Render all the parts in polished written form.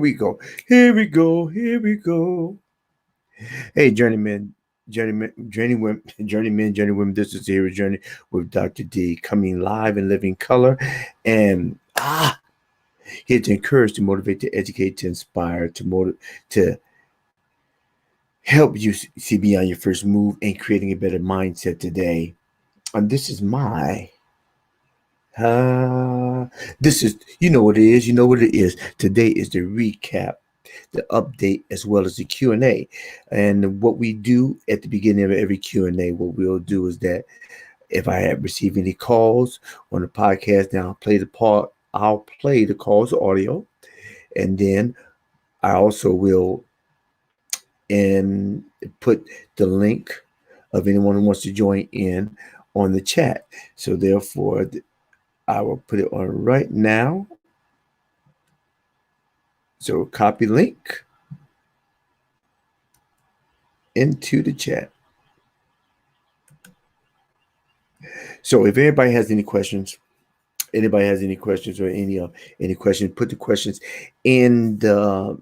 we go. Here we go. Here we go. Hey, journeymen. This is the Hero Journey with Dr. D, coming live in living color, and here to encourage, to motivate, to educate, to inspire, to help you see beyond your first move and creating a better mindset today. And this is my Uh, this is, you know what it is. You know what it is. Today is the recap, the update, as well as the Q&A. And what we do at the beginning of every Q&A, what we'll do is that if I have received any calls on the podcast, then I'll play the calls audio, and then I also will and put the link of anyone who wants to join in on the chat. So therefore, I will put it on right now. So copy link into the chat. So if anybody has any questions, or any questions, put the questions in the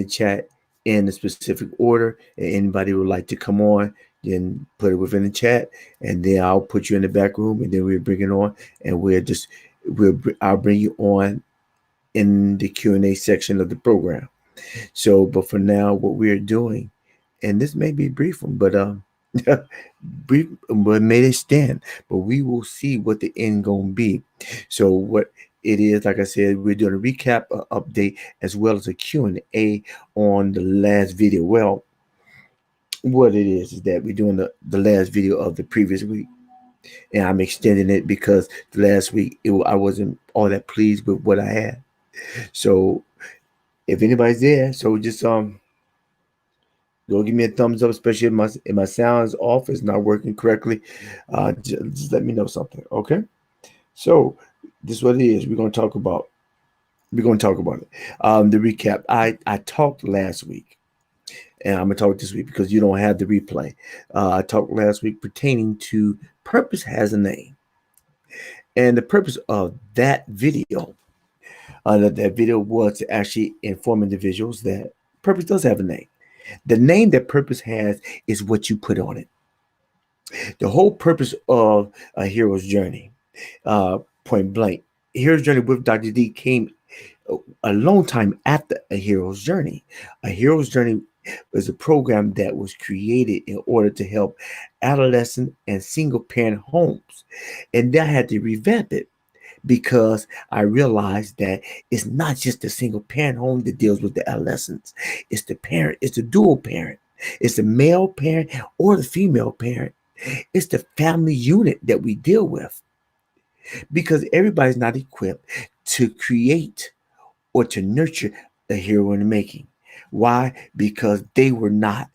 chat in the specific order. And anybody would like to come on, then put it within the chat, and then I'll put you in the back room, and then we'll bring it on, and I'll bring you on in the Q&A section of the program. So, but for now, what we're doing, and this may be a brief one, but brief, but may it stand. But we will see what the end gonna be. So what it is, like I said, we're doing a recap, update, as well as a Q&A on the last video. Well, what it is that we're doing the last video of the previous week, and I'm extending it because the last week I wasn't all that pleased with what I had. So if anybody's there, so just go give me a thumbs up, especially if my sound's off, it's not working correctly. Just let me know something, okay? So this is what it is. We're going to talk about it. The recap. I talked last week, and I'm going to talk this week because you don't have the replay. I talked last week pertaining to purpose has a name, and the purpose of that video. That video was to actually inform individuals that purpose does have a name. The name that purpose has is what you put on it. The whole purpose of a hero's journey, point blank, hero's journey with Dr. D came a long time after a hero's journey. A hero's journey was a program that was created in order to help adolescent and single parent homes, and I had to revamp it because I realized that it's not just the single parent home that deals with the adolescents. It's the parent, it's the dual parent, it's the male parent or the female parent. It's the family unit that we deal with because everybody's not equipped to create or to nurture a hero in the making. Why? Because they were not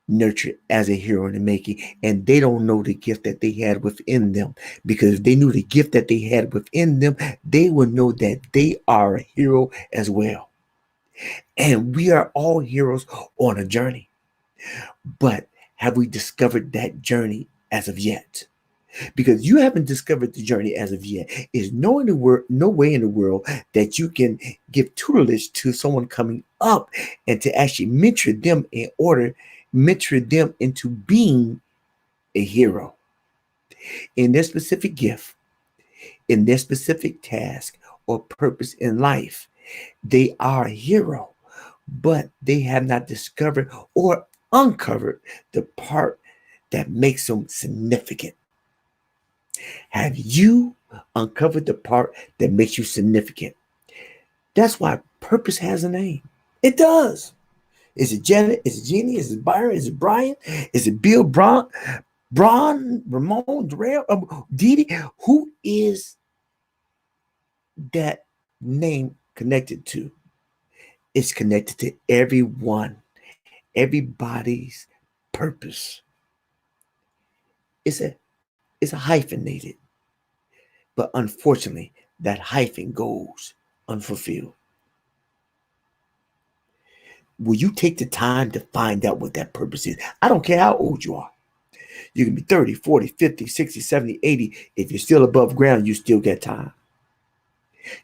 nurtured as a hero in the making, and they don't know the gift that they had within them. Because if they knew the gift that they had within them, they would know that they are a hero as well. And we are all heroes on a journey. But have we discovered that journey as of yet? Because you haven't discovered the journey as of yet. Is no way in the world that you can give tutelage to someone coming up and to actually mentor them into being a hero in their specific gift, in their specific task or purpose in life. They are a hero, but they have not discovered or uncovered the part that makes them significant. Have you uncovered the part that makes you significant? That's why purpose has a name. It does. Is it Janet? Is it Jeannie? Is it Byron? Is it Brian? Is it Bill, Braun, Ramon, Darrell, Didi? Who is that name connected to? It's connected to everyone, everybody's purpose. It's a hyphenated, but unfortunately, that hyphen goes unfulfilled. Will you take the time to find out what that purpose is? I don't care how old you are. You can be 30, 40, 50, 60, 70, 80. If you're still above ground, you still get time.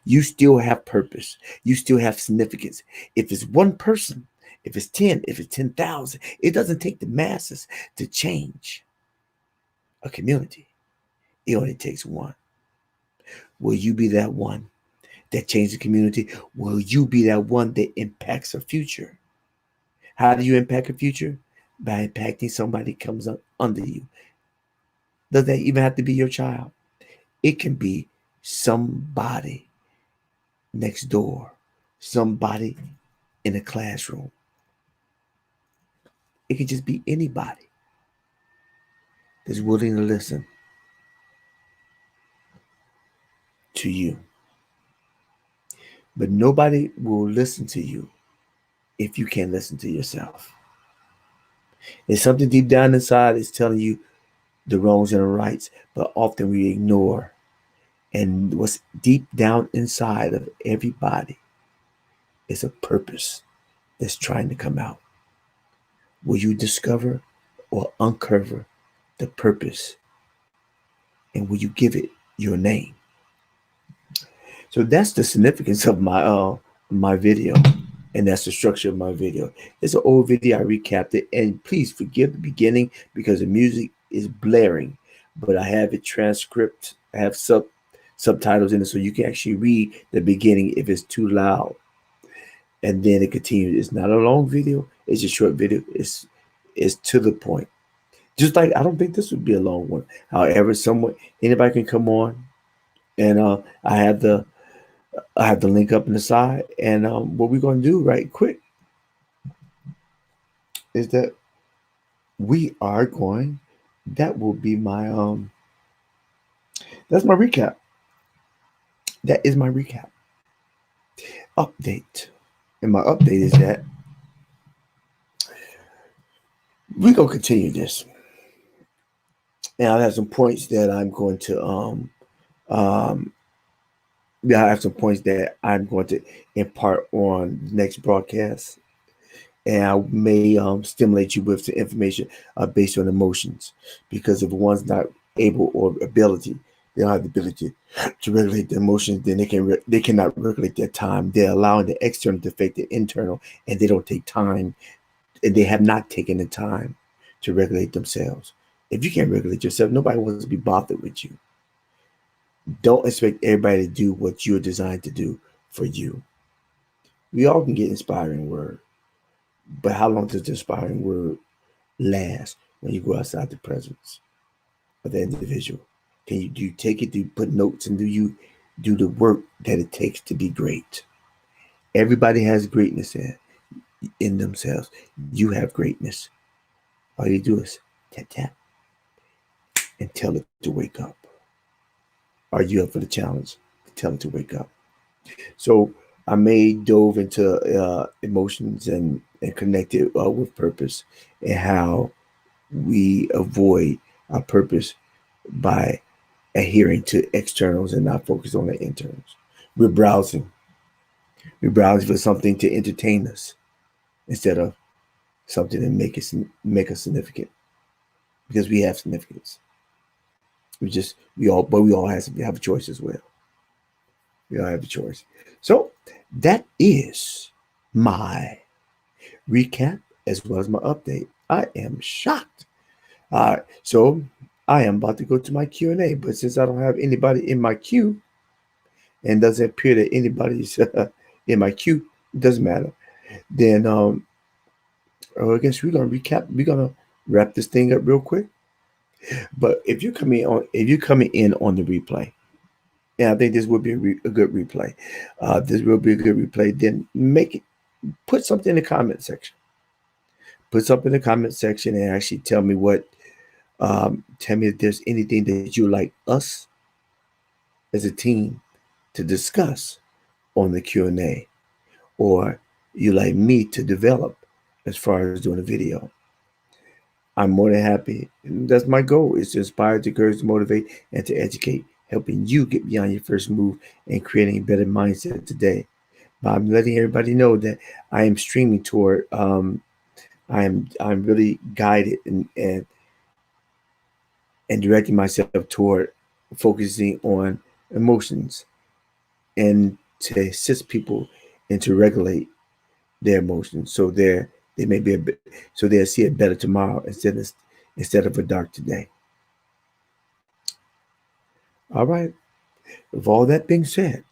You still have purpose. You still have significance. If it's one person, if it's 10, if it's 10,000, it doesn't take the masses to change a community. It only takes one. Will you be that one that changes the community? Will you be that one that impacts a future? How do you impact a future? By impacting somebody that comes up under you. Does that even have to be your child? It can be somebody next door, somebody in a classroom. It could just be anybody that's willing to listen to you. But nobody will listen to you if you can't listen to yourself. There's something deep down inside that's telling you the wrongs and the rights, but often we ignore. And what's deep down inside of everybody is a purpose that's trying to come out. Will you discover or uncover the purpose? And will you give it your name? So that's the significance of my video. And that's the structure of my video. It's an old video. I recapped it. And please forgive the beginning because the music is blaring. But I have it transcript. I have subtitles in it so you can actually read the beginning if it's too loud. And then it continues. It's not a long video. It's a short video. It's to the point. Just like I don't think this would be a long one. However, anybody can come on, and I have the link up on the side. And what we're gonna do right quick is that we are going. That will be my That's my recap. That is my recap. Update, and my update is that we're gonna continue this. And I have some points that I'm going to yeah, I have some points that I'm going to impart on the next broadcast, and I may stimulate you with some information based on emotions, because if one's not able or ability, they don't have the ability to regulate their emotions, then they cannot regulate their time. They're allowing the external to affect the internal, and they don't take time, and they have not taken the time to regulate themselves. If you can't regulate yourself, nobody wants to be bothered with you. Don't expect everybody to do what you're designed to do for you. We all can get inspiring word, but how long does the inspiring word last when you go outside the presence of the individual? Do you take it? Do you put notes, and do you do the work that it takes to be great? Everybody has greatness in themselves. You have greatness. All you do is tap tap and tell it to wake up. Are you up for the challenge? Tell it to wake up. So I may dove into emotions and connected with purpose, and how we avoid our purpose by adhering to externals and not focus on the internals. We're browsing. We're browsing for something to entertain us instead of something to make us significant, because we have significance. We all have a choice as well. We all have a choice. So that is my recap as well as my update. I am shocked. All right, so I am about to go to my Q&A, but since I don't have anybody in my queue, and doesn't appear that anybody's in my queue, it doesn't matter. Then I guess we're gonna recap. We're gonna wrap this thing up real quick. But if you're coming in on the replay, and I think this will be a good replay. This will be a good replay. Then put something in the comment section. Put something in the comment section and actually tell me tell me if there's anything that you like us as a team to discuss on the Q&A, or you like me to develop as far as doing a video. I'm more than happy. That's my goal, is to inspire, to encourage, to motivate, and to educate, helping you get beyond your first move and creating a better mindset today. But I'm letting everybody know that I am streaming toward I'm really guided and directing myself toward focusing on emotions and to assist people and to regulate their emotions, so they may be a bit, so they'll see it better tomorrow instead of a dark today. All right. With all that being said,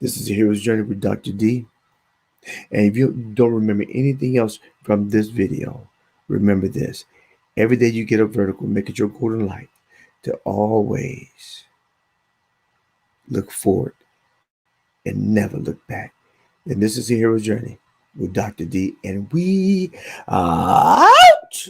this is the Hero's Journey with Dr. D. And if you don't remember anything else from this video, remember this. Every day you get a vertical, make it your golden light to always look forward and never look back. And this is the Hero's Journey with Dr. D. And we are out.